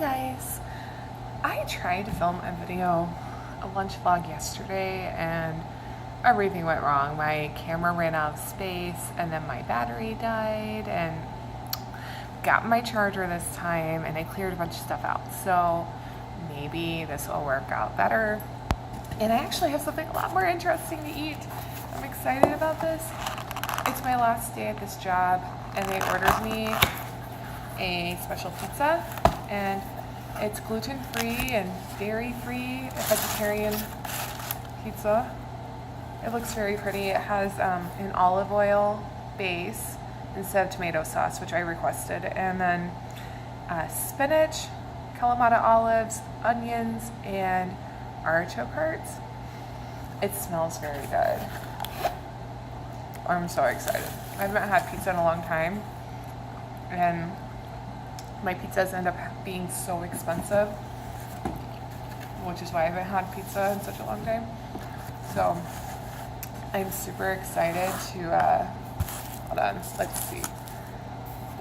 guys, I tried to film a video, a lunch vlog yesterday, and everything went wrong. My camera ran out of space, and then my battery died, and got my charger this time, and I cleared a bunch of stuff out. So maybe this will work out better. And I actually have something a lot more interesting to eat. I'm excited about this. It's my last day at this job, and they ordered me a special pizza, and it's gluten-free and dairy-free, a vegetarian pizza. It looks very pretty. It has an olive oil base instead of tomato sauce, which I requested, and then spinach, Kalamata olives, onions, and artichoke hearts. It smells very good. I'm so excited. I haven't had pizza in a long time, and my pizzas end up being so expensive, which is why I haven't had pizza in such a long time. So I'm super excited to, hold on, let's see.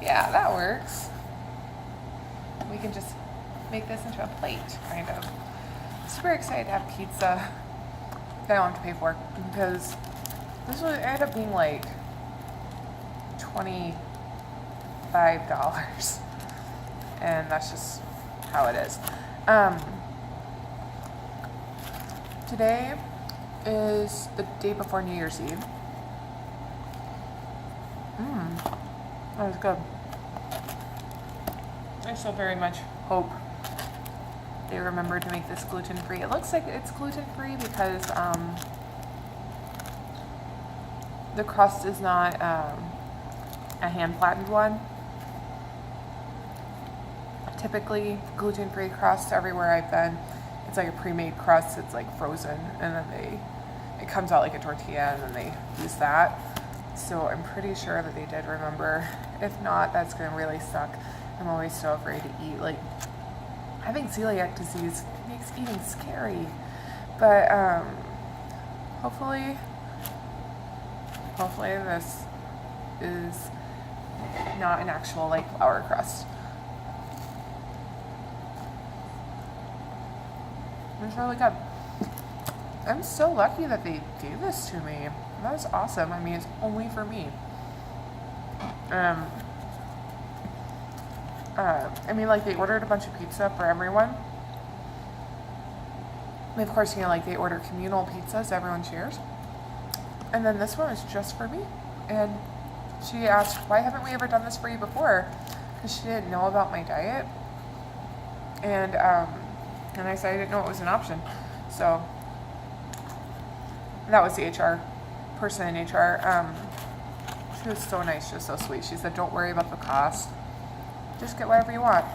Yeah, that works. We can just make this into a plate, kind of. Super excited to have pizza that I don't have to pay for, because this would end up being like $25. And that's just how it is. Today is the day before New Year's Eve. That was good. I still very much hope they remember to make this gluten-free. It looks like it's gluten-free because the crust is not a hand-flattened one. Typically, gluten-free crust everywhere I've been, it's like a pre-made crust. It's like frozen, and then it comes out like a tortilla, and then they use that. So I'm pretty sure that they did remember. If not, that's gonna really suck. I'm always so afraid to eat. Like, having celiac disease makes eating scary. But hopefully this is not an actual like flour crust. It's really good. I'm so lucky that they gave this to me. That was awesome. I mean, it's only for me. I mean, like, they ordered a bunch of pizza for everyone. And of course, you know, like, they order communal pizzas, everyone shares. And then this one is just for me. And she asked, why haven't we ever done this for you before? Because she didn't know about my diet. And I said I didn't know it was an option. So that was the HR person in HR. She was so nice. She was so sweet. She said, don't worry about the cost. Just get whatever you want.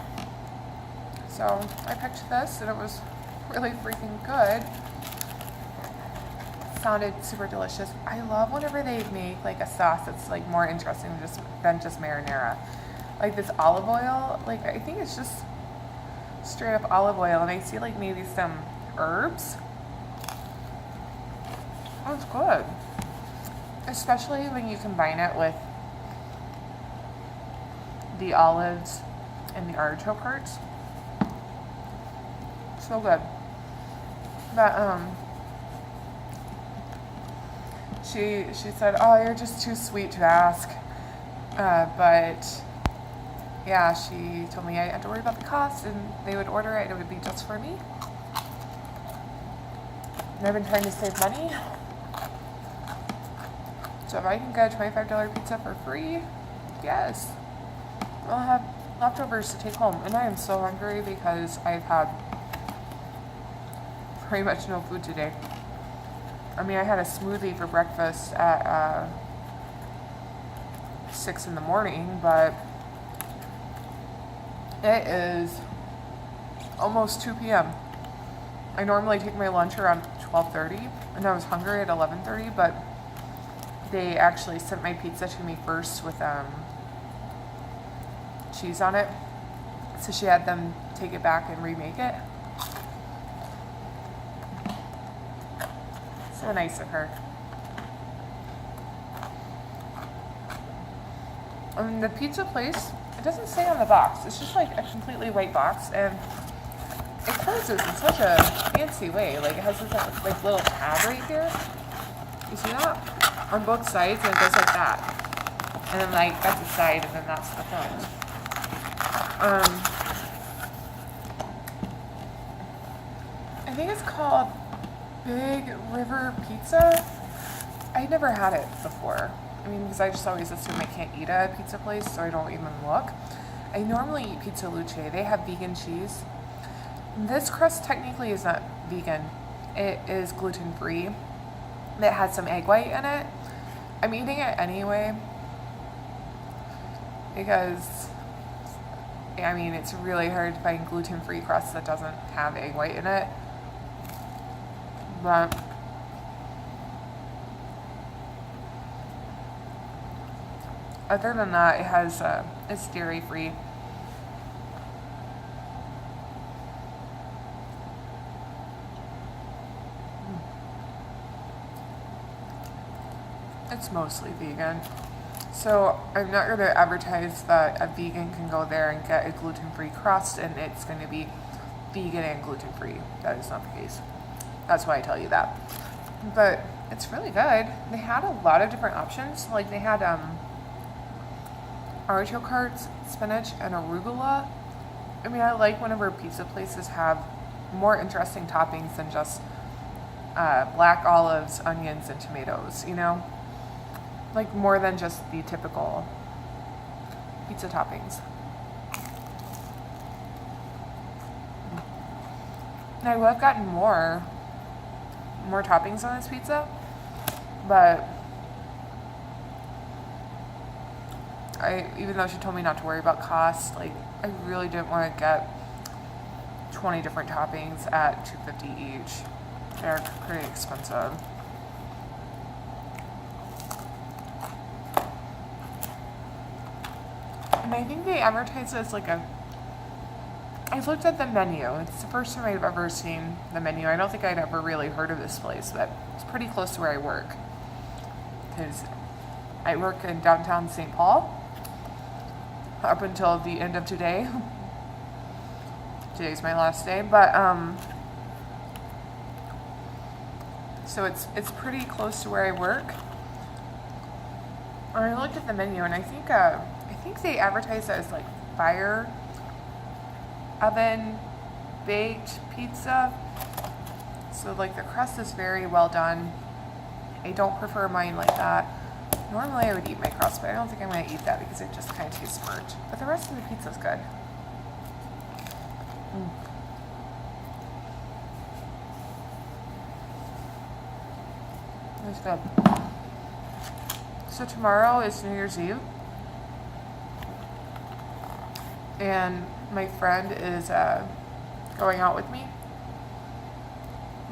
So I picked this, and it was really freaking good. It sounded super delicious. I love whenever they make like a sauce that's like more interesting than just marinara. Like this olive oil, like I think it's just straight up olive oil, and I see like maybe some herbs. Oh, it's good. Especially when you combine it with the olives and the artichoke hearts. So good. But she said, oh, you're just too sweet to ask. But yeah, she told me I had to worry about the cost, and they would order it, and it would be just for me. And I've been trying to save money. So if I can get a $25 pizza for free, yes. I'll have leftovers to take home. And I am so hungry because I've had pretty much no food today. I mean, I had a smoothie for breakfast at 6 in the morning, but it is almost 2 p.m. I normally take my lunch around 12:30, and I was hungry at 11:30, but they actually sent my pizza to me first with cheese on it. So she had them take it back and remake it. So nice of her. The pizza place, it doesn't say on the box. It's just like a completely white box, and it closes in such a fancy way. Like it has this like little tab right here. You see that? On both sides, and it goes like that. And then like that's the side, and then that's the front. I think it's called Big River Pizza. I never had it before. I mean, because I just always assume I can't eat at a pizza place, so I don't even look. I normally eat Pizza Luce. They have vegan cheese. This crust technically is not vegan. It is gluten-free. It has some egg white in it. I'm eating it anyway because, I mean, it's really hard to find gluten-free crust that doesn't have egg white in it. But other than that, it has it's dairy-free. It's mostly vegan. So I'm not going to advertise that a vegan can go there and get a gluten-free crust and it's going to be vegan and gluten-free. That is not the case. That's why I tell you that. But it's really good. They had a lot of different options. Like they had artichoke hearts, spinach, and arugula. I mean, I like whenever pizza places have more interesting toppings than just black olives, onions, and tomatoes, you know? Like more than just the typical pizza toppings. And I would have gotten more toppings on this pizza, but even though she told me not to worry about cost, like I really didn't want to get 20 different toppings at $2.50 each. They're pretty expensive. And I think they advertise it as like I looked at the menu. It's the first time I've ever seen the menu. I don't think I'd ever really heard of this place, but it's pretty close to where I work. Because I work in downtown St. Paul up until the end of today. Today's my last day, but so it's pretty close to where I work. And I looked at the menu, and I think they advertise it as like fire oven baked pizza. So like the crust is very well done. I don't prefer mine like that. Normally I would eat my crust, but I don't think I'm going to eat that because it just kind of tastes burnt. But the rest of the pizza is good. It's good. So tomorrow is New Year's Eve. And my friend is going out with me.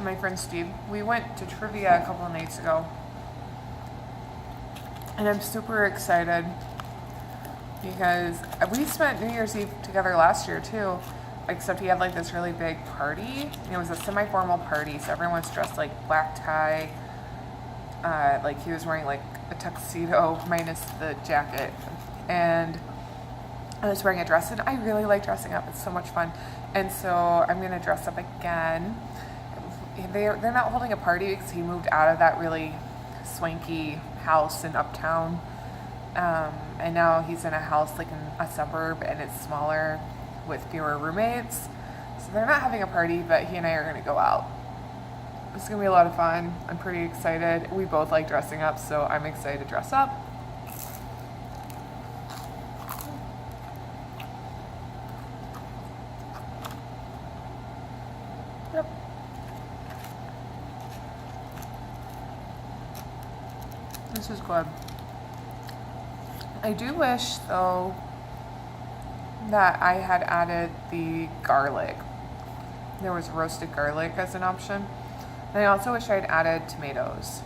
My friend Steve. We went to trivia a couple of nights ago. And I'm super excited because we spent New Year's Eve together last year too, except he had like this really big party. And it was a semi-formal party, so everyone's dressed like black tie. Like he was wearing like a tuxedo minus the jacket. And I was wearing a dress, and I really like dressing up. It's so much fun. And so I'm going to dress up again. They're not holding a party because he moved out of that really swanky house in Uptown. And now he's in a house like in a suburb, and it's smaller with fewer roommates. So they're not having a party, but he and I are going to go out. It's going to be a lot of fun. I'm pretty excited. We both like dressing up, so I'm excited to dress up. Yep. This is good. I do wish, though, that I had added the garlic. There was roasted garlic as an option. And I also wish I had added tomatoes.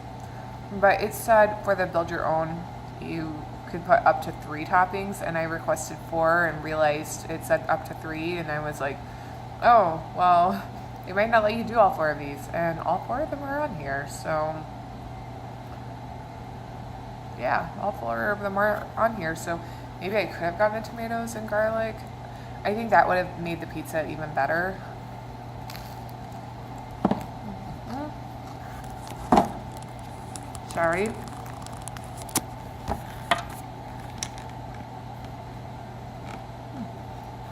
But it said for the build your own, you could put up to 3 toppings, and I requested 4 and realized it said up to 3, and I was like, oh, well, they might not let you do all 4 of these, and all 4 of them are on here, so yeah, all 4 of them are on here. So Maybe I could have gotten the tomatoes and garlic. I think that would have made the pizza even better. Sorry.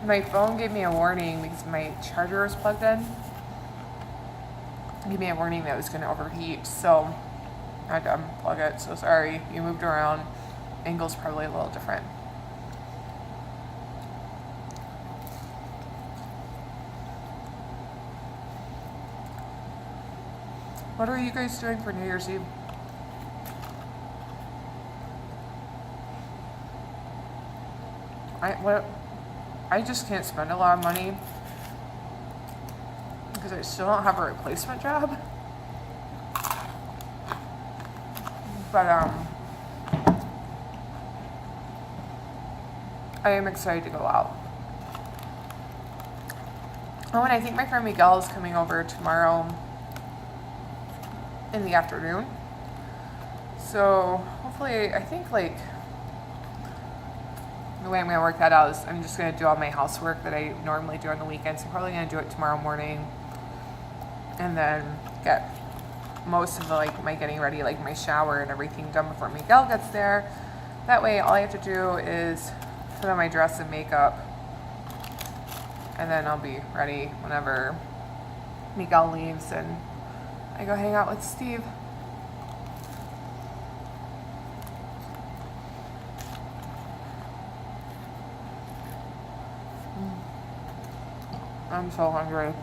My phone gave me a warning because my charger was plugged in. It gave me a warning that it was going to overheat, so I had to unplug it. So sorry, you moved around. Angle's probably a little different. What are you guys doing for New Year's Eve? I just can't spend a lot of money because I still don't have a replacement job. But I am excited to go out. Oh, and I think my friend Miguel is coming over tomorrow in the afternoon. So hopefully, I think like the way I'm going to work that out is I'm just going to do all my housework that I normally do on the weekends. I'm probably going to do it tomorrow morning and then get most of the, like, my getting ready, like my shower and everything done before Miguel gets there. That way all I have to do is put on my dress and makeup and then I'll be ready whenever Miguel leaves and I go hang out with Steve. I'm so hungry.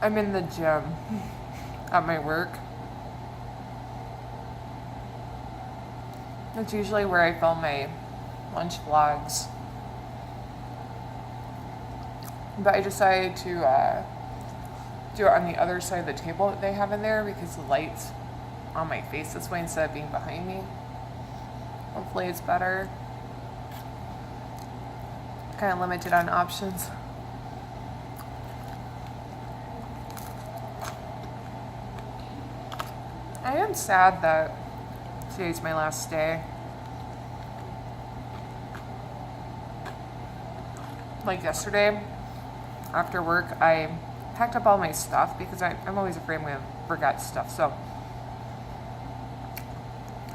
I'm in the gym at my work. That's usually where I film my lunch vlogs. But I decided to do it on the other side of the table that they have in there because the light's on my face this way instead of being behind me. Hopefully it's better. Kind of limited on options. I am sad that today's my last day. Like yesterday, after work, I packed up all my stuff because I'm always afraid I'm going to forget stuff. So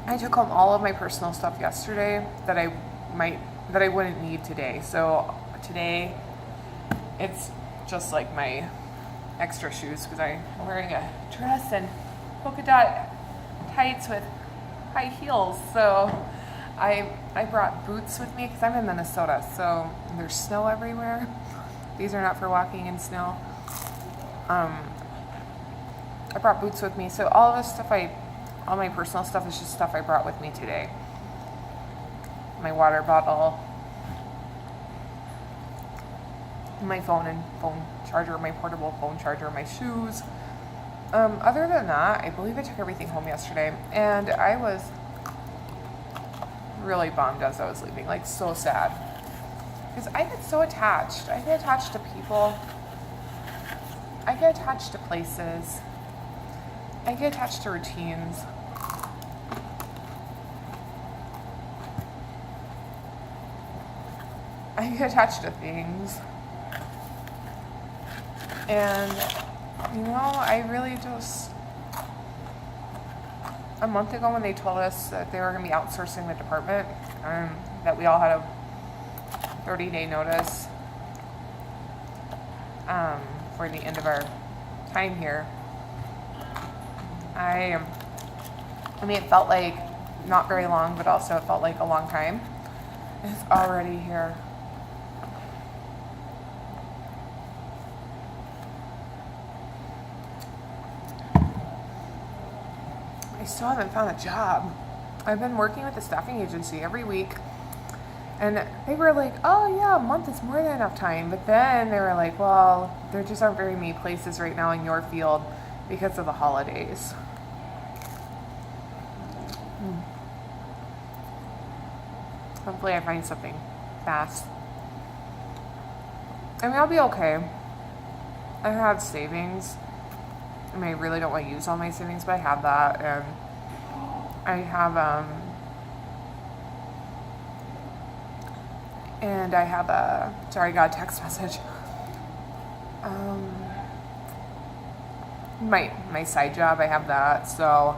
I took home all of my personal stuff yesterday that I wouldn't need today. So today, it's just like my extra shoes because I'm wearing a dress and polka dot tights with high heels. So I brought boots with me because I'm in Minnesota, so there's snow everywhere. These are not for walking in snow. I brought boots with me, so all this stuff all my personal stuff is just stuff I brought with me today. My water bottle, my phone and phone charger, my portable phone charger, my shoes. Other than that, I believe I took everything home yesterday, and I was really bummed as I was leaving, like so sad. Because I get so attached. I get attached to people. I get attached to places. I get attached to routines. I get attached to things. And, you know, I really just... A month ago when they told us that they were going to be outsourcing the department, that we all had a 30-day notice for the end of our time here. I mean, it felt like not very long, but also it felt like a long time. It's already here. I still haven't found a job. I've been working with a staffing agency every week, and they were like, oh yeah, a month is more than enough time. But then they were like, well, there just aren't very many places right now in your field because of the holidays. Hopefully I find something fast. I mean, I'll be okay. I have savings. I mean, I really don't want to use all my savings, but I have that. And I have sorry, I got a text message. My side job, I have that. So,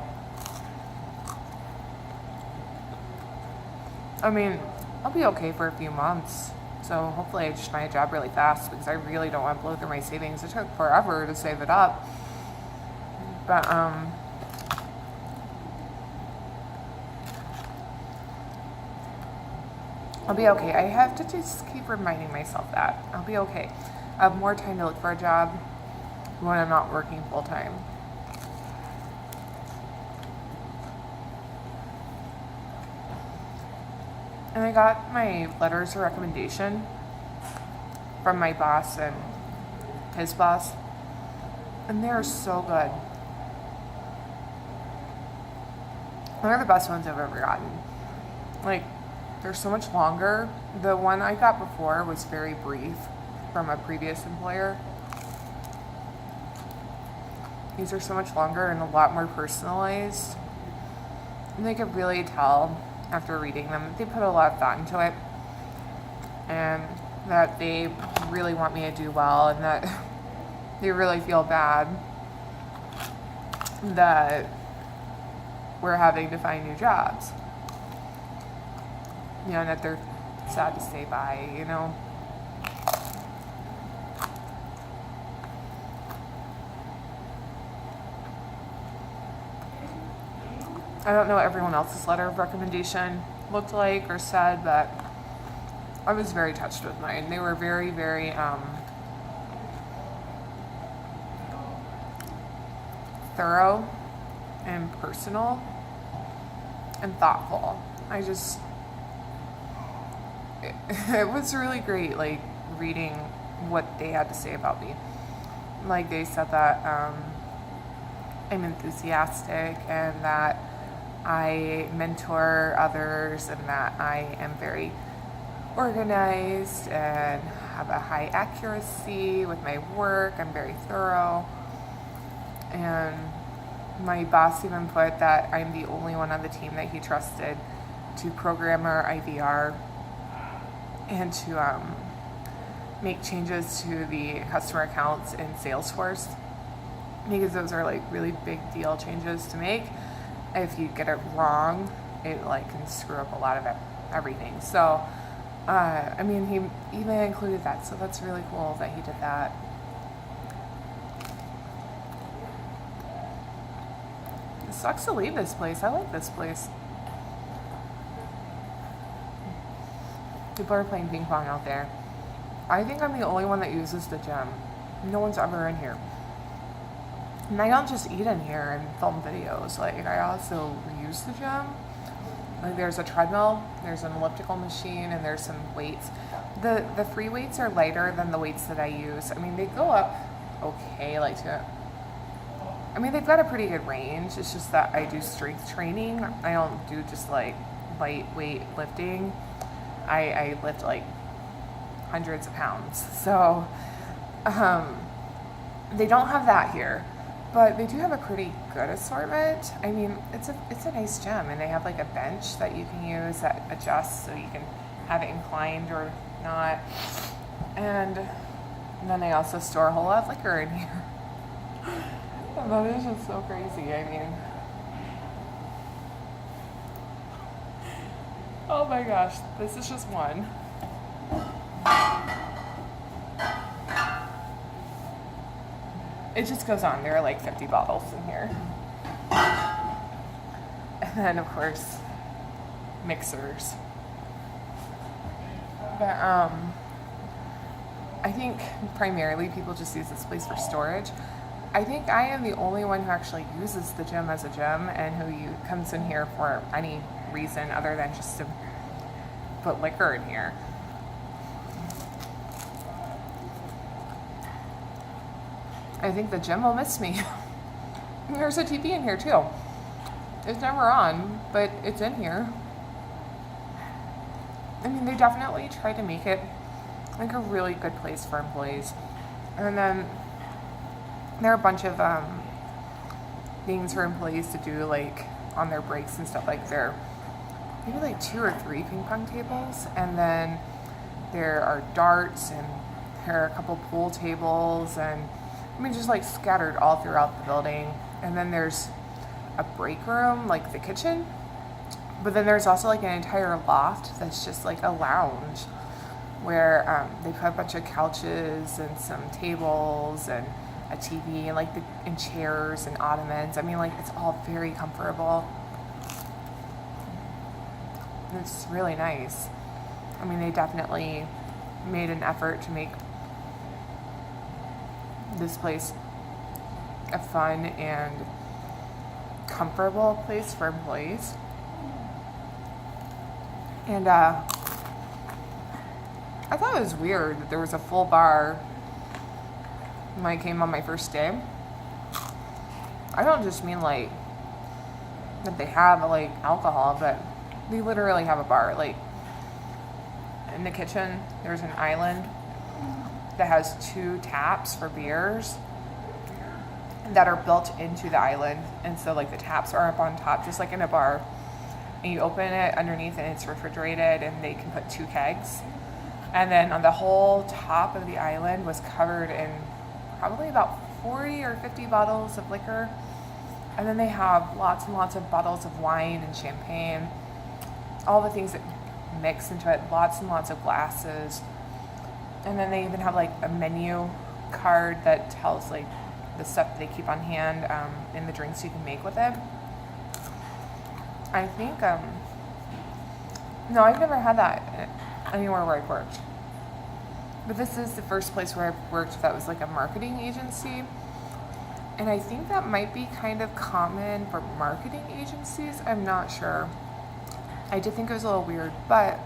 I mean, I'll be okay for a few months. So hopefully I just find a job really fast because I really don't want to blow through my savings. It took forever to save it up. But, I'll be okay. I have to just keep reminding myself that. I'll be okay. I have more time to look for a job when I'm not working full time. And I got my letters of recommendation from my boss and his boss. And they're so good. They're the best ones I've ever gotten. Like, they're so much longer. The one I got before was very brief from a previous employer. These are so much longer and a lot more personalized. And they could really tell after reading them. They put a lot of thought into it. And that they really want me to do well and that they really feel bad that we're having to find new jobs. You know, and that they're sad to say bye, you know. I don't know what everyone else's letter of recommendation looked like or said, but I was very touched with mine. They were very, very thorough and personal and thoughtful. It was really great, like, reading what they had to say about me. Like, they said that I'm enthusiastic and that I mentor others and that I am very organized and have a high accuracy with my work. I'm very thorough. And my boss even put that I'm the only one on the team that he trusted to program our IVR and to make changes to the customer accounts in Salesforce, because those are like really big deal changes to make. If you get it wrong, it like can screw up a lot of everything. So, I mean, he even included that, so that's really cool that he did that. It sucks to leave this place. I like this place. People are playing ping pong out there. I think I'm the only one that uses the gym. No one's ever in here. And I don't just eat in here and film videos. Like, I also use the gym. Like, there's a treadmill, there's an elliptical machine, and there's some weights. The free weights are lighter than the weights that I use. I mean, they go up okay, they've got a pretty good range. It's just that I do strength training. I don't do just like lightweight lifting. I lift like hundreds of pounds. So, they don't have that here. But they do have a pretty good assortment. I mean, it's a nice gym, and they have like a bench that you can use that adjusts so you can have it inclined or not. And then they also store a whole lot of liquor in here. And that is just so crazy. I mean, oh my gosh, this is just one. It just goes on. There are like 50 bottles in here. And then, of course, mixers. But I think primarily people just use this place for storage. I think I am the only one who actually uses the gym as a gym and who comes in here for any reason other than just to put liquor in here. I think the gym will miss me. There's a TV in here too. It's never on, but it's in here. I mean, they definitely try to make it like a really good place for employees. And then there are a bunch of things for employees to do, like on their breaks and stuff. Like there, maybe like 2 or 3 ping pong tables, and then there are darts, and there are a couple pool tables, and I mean just like scattered all throughout the building. And then there's a break room, like the kitchen, but then there's also like an entire loft that's just like a lounge where they put a bunch of couches and some tables and a TV and and chairs and ottomans. I mean, like, it's all very comfortable. And it's really nice. I mean, they definitely made an effort to make this place a fun and comfortable place for employees. And I thought it was weird that there was a full bar when I came on my first day. I don't just mean like that they have like alcohol, but they literally have a bar. Like in the kitchen, there's an island that has 2 taps for beers that are built into the island. And so like the taps are up on top, just like in a bar. And you open it underneath and it's refrigerated, and they can put 2 kegs. And then on the whole top of the island was covered in probably about 40 or 50 bottles of liquor. And then they have lots and lots of bottles of wine and champagne, all the things that mix into it, lots and lots of glasses. And then they even have like a menu card that tells like the stuff they keep on hand and the drinks you can make with it. I think, no, I've never had that anywhere where I've worked. But this is the first place where I've worked that was like a marketing agency. And I think that might be kind of common for marketing agencies. I'm not sure. I did think it was a little weird, but,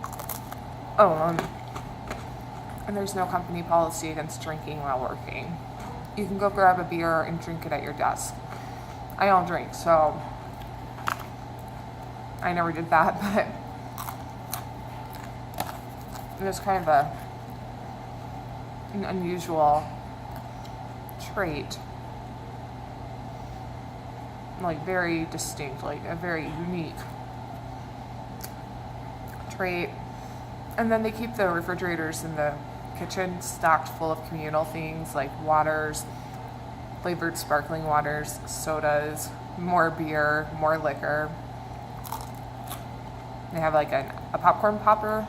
and there's no company policy against drinking while working. You can go grab a beer and drink it at your desk. I don't drink, so I never did that, but it was kind of an unusual trait. Like very distinct, like a very unique trait. And then they keep the refrigerators in the kitchen stocked full of communal things like waters, flavored sparkling waters, sodas, more beer, more liquor. They have like a popcorn popper,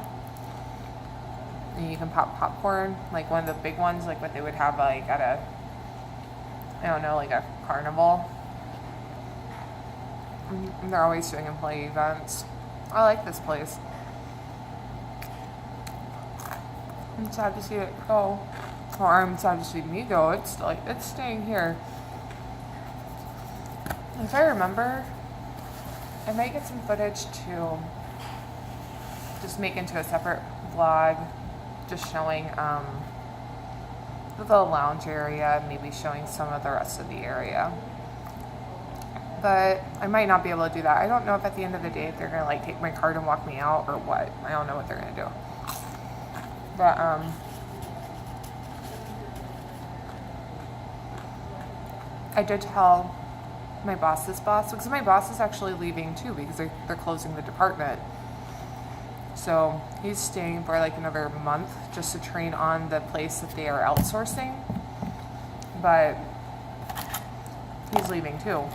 and you can pop popcorn, like one of the big ones, like what they would have like at a, I don't know, like a carnival. And they're always doing employee events. I like this place. I'm sad to see it go. Or I'm sad to see me go. It's like, it's staying here. If I remember, I might get some footage to just make into a separate vlog, just showing the lounge area, maybe showing some of the rest of the area. But I might not be able to do that. I don't know if at the end of the day if they're gonna like take my card and walk me out or what. I don't know what they're gonna do. But I did tell my boss's boss, because my boss is actually leaving too because they're closing the department. So he's staying for like another month just to train on the place that they are outsourcing. But he's leaving too.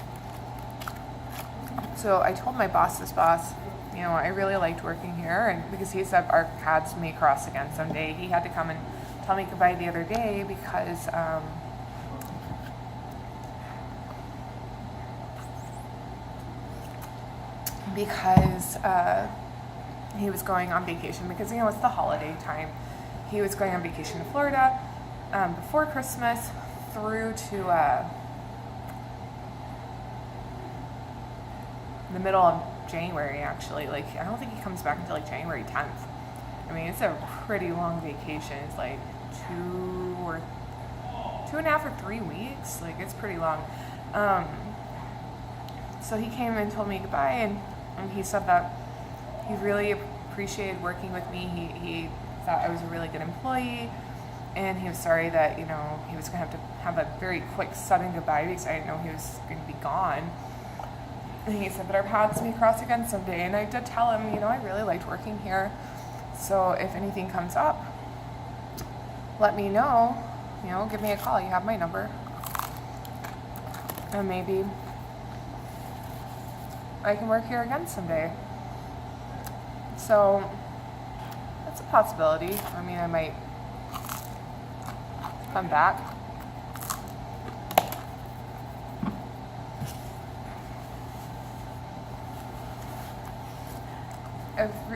So I told my boss's boss, you know, I really liked working here, and because he said our paths may cross again someday. He had to come and tell me goodbye the other day because he was going on vacation because, you know, it's the holiday time. He was going on vacation to Florida before Christmas through to the middle of January, actually. Like, I don't think he comes back until like January 10th. I mean, it's a pretty long vacation. It's like 2.5 or 3 weeks. Like, it's pretty long. So he came and told me goodbye, and he said that he really appreciated working with me. He thought I was a really good employee, and he was sorry that, he was going to have a very quick sudden goodbye because I didn't know he was going to be gone. And he said that our paths may cross again someday. And I did tell him, I really liked working here. So if anything comes up, let me know. Give me a call. You have my number. And maybe I can work here again someday. So that's a possibility. I might come back.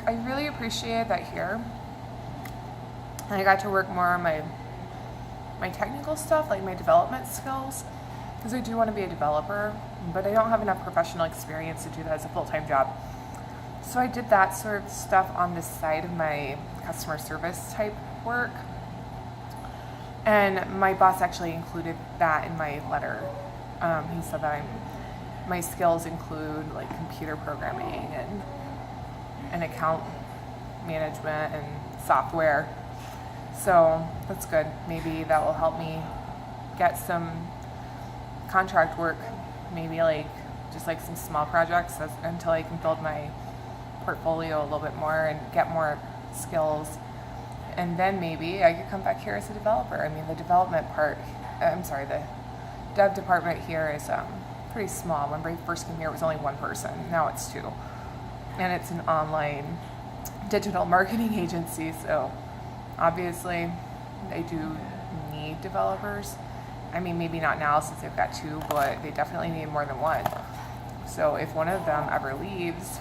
I really appreciate that here. I got to work more on my technical stuff, like my development skills, because I do want to be a developer, but I don't have enough professional experience to do that as a full-time job. So I did that sort of stuff on the side of my customer service type work. And my boss actually included that in my letter. He said that my skills include like computer programming and account management and software. So that's good. Maybe that will help me get some contract work, maybe just some small projects until I can build my portfolio a little bit more and get more skills. And then maybe I could come back here as a developer. The development part, the dev department here is pretty small. When I first came here, it was only one person. Now it's two. And it's an online digital marketing agency, so obviously they do need developers. Maybe not now since they've got two, but they definitely need more than one. So if one of them ever leaves,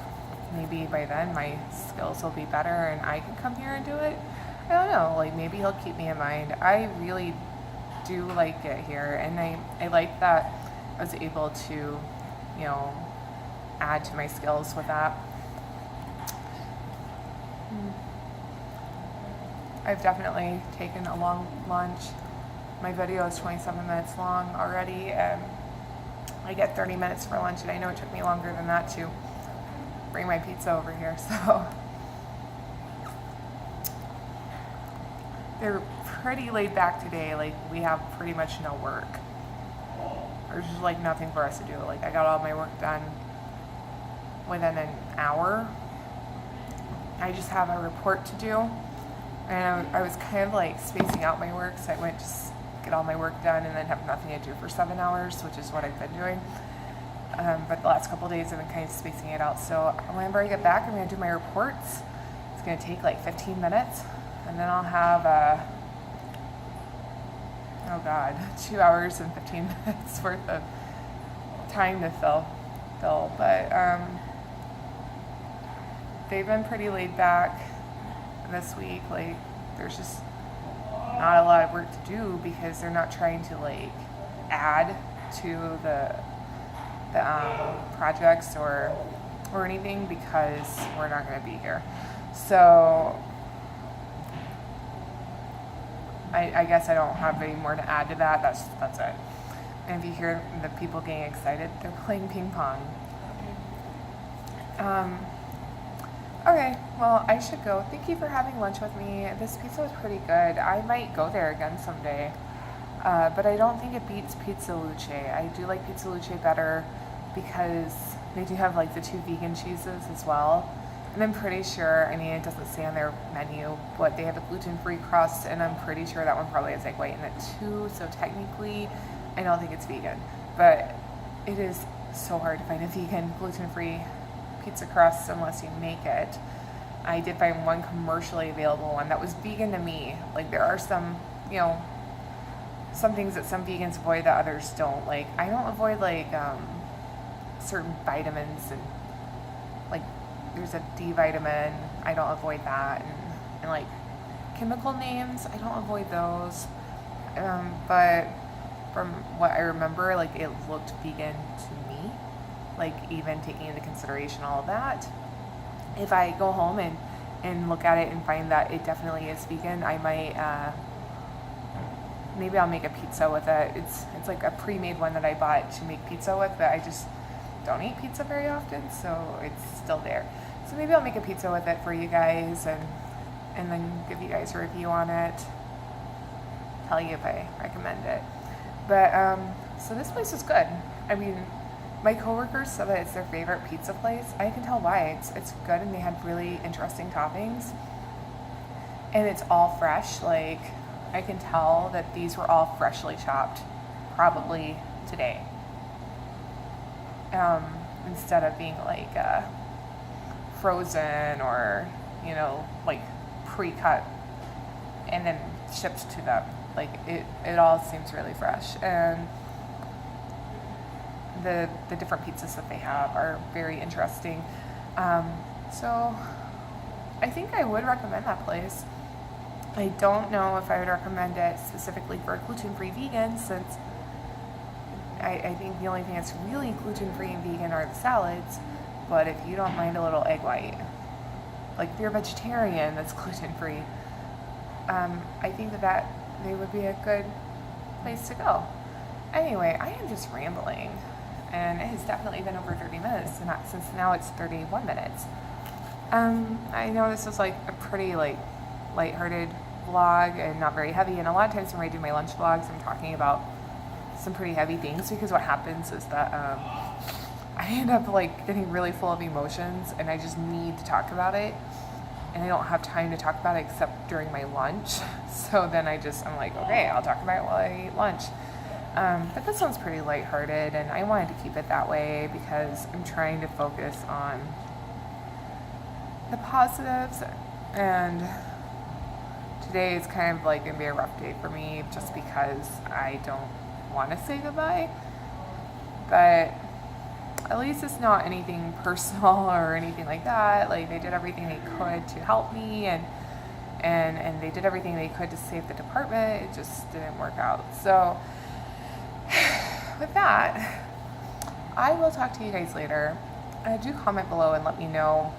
maybe by then my skills will be better and I can come here and do it. I don't know, maybe he'll keep me in mind. I really do like it here, and I like that I was able to, add to my skills with that. I've definitely taken a long lunch. My video is 27 minutes long already. I get 30 minutes for lunch, and I know it took me longer than that to bring my pizza over here. So they're pretty laid back today. We have pretty much no work. There's just nothing for us to do. I got all my work done within an hour. I just have a report to do. And I was kind of spacing out my work, so I went just get all my work done and then have nothing to do for 7 hours, which is what I've been doing. But the last couple of days I've been kind of spacing it out. So whenever I get back, I'm going to do my reports. It's going to take 15 minutes, and then I'll have 2 hours and 15 minutes worth of time to fill. But they've been pretty laid back this week. There's just not a lot of work to do because they're not trying to add to the projects or anything because we're not going to be here. So I guess I don't have any more to add to that. That's it. And if you hear the people getting excited, they're playing ping pong. Okay, well, I should go. Thank you for having lunch with me. This pizza was pretty good. I might go there again someday. But I don't think it beats Pizza Luce. I do like Pizza Luce better because they do have the 2 vegan cheeses as well. And I'm pretty sure, it doesn't say on their menu, but they have a gluten-free crust, and I'm pretty sure that one probably has egg white in it too. So technically, I don't think it's vegan. But it is so hard to find a vegan gluten-free pizza crust unless you make it. I did find one commercially available one that was vegan to me. There are some, some things that some vegans avoid that others don't. I don't avoid certain vitamins and there's a D vitamin. I don't avoid that, and chemical names, I don't avoid those. But from what I remember, it looked vegan to me. Even taking into consideration all of that. If I go home and look at it and find that it definitely is vegan, I might, maybe I'll make a pizza with it. It's a pre-made one that I bought to make pizza with, but I just don't eat pizza very often, so it's still there. So maybe I'll make a pizza with it for you guys and then give you guys a review on it. Tell you if I recommend it. But so this place is good. I mean, my coworkers said that it's their favorite pizza place. I can tell why. It's good, and they had really interesting toppings. And it's all fresh. Like, I can tell that these were all freshly chopped, probably today. Instead of being like frozen or, like pre-cut and then shipped to them. Like, it all seems really fresh. And the different pizzas that they have are very interesting. So I think I would recommend that place. I don't know if I would recommend it specifically for gluten-free vegans, since I think the only thing that's really gluten-free and vegan are the salads. But if you don't mind a little egg white, like if you're a vegetarian that's gluten-free, I think that they would be a good place to go. Anyway, I am just rambling, and it has definitely been over 30 minutes, and since now it's 31 minutes. I know this is like a pretty lighthearted vlog and not very heavy, and a lot of times when I do my lunch vlogs, I'm talking about some pretty heavy things, because what happens is that I end up getting really full of emotions, and I just need to talk about it, and I don't have time to talk about it except during my lunch. So then I'm like, okay, I'll talk about it while I eat lunch. But this one's pretty lighthearted, and I wanted to keep it that way because I'm trying to focus on the positives, and today is kind of going to be a rough day for me just because I don't want to say goodbye. But at least it's not anything personal or anything like that. Like, they did everything they could to help me, and they did everything they could to save the department. It just didn't work out. So with that, I will talk to you guys later. Do comment below and let me know,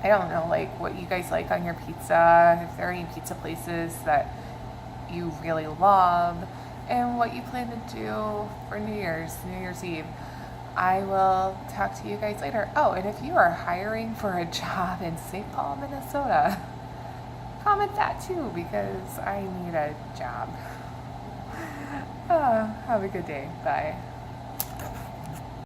I don't know, what you guys like on your pizza, if there are any pizza places that you really love, and what you plan to do for New Year's Eve. I will talk to you guys later. Oh, and if you are hiring for a job in St. Paul, Minnesota, comment that too, because I need a job. Have a good day. Bye.